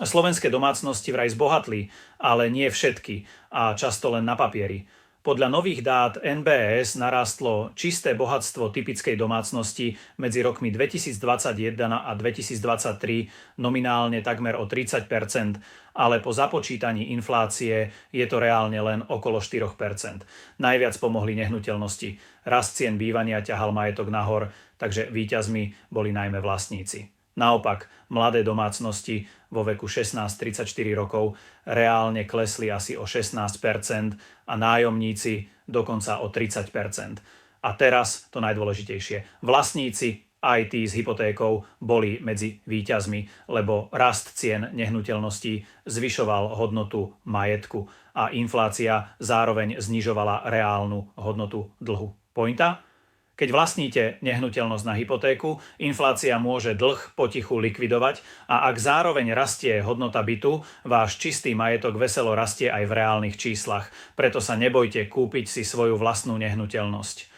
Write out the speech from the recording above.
Slovenské domácnosti vraj zbohatli, ale nie všetky a často len na papieri. Podľa nových dát NBS narástlo čisté bohatstvo typickej domácnosti medzi rokmi 2021 a 2023 nominálne takmer o 30%, ale po započítaní inflácie je to reálne len okolo 4%. Najviac pomohli nehnuteľnosti. Rast cien bývania ťahal majetok nahor, takže víťazmi boli najmä vlastníci. Naopak, mladé domácnosti vo veku 16-34 rokov reálne klesli asi o 16% a nájomníci dokonca o 30%. A teraz to najdôležitejšie. Vlastníci, aj tí s hypotékou, boli medzi víťazmi, lebo rast cien nehnuteľností zvyšoval hodnotu majetku a inflácia zároveň znižovala reálnu hodnotu dlhu. Pointa? Keď vlastníte nehnuteľnosť na hypotéku, inflácia môže dlh potichu likvidovať a ak zároveň rastie hodnota bytu, váš čistý majetok veselo rastie aj v reálnych číslach. Preto sa nebojte kúpiť si svoju vlastnú nehnuteľnosť.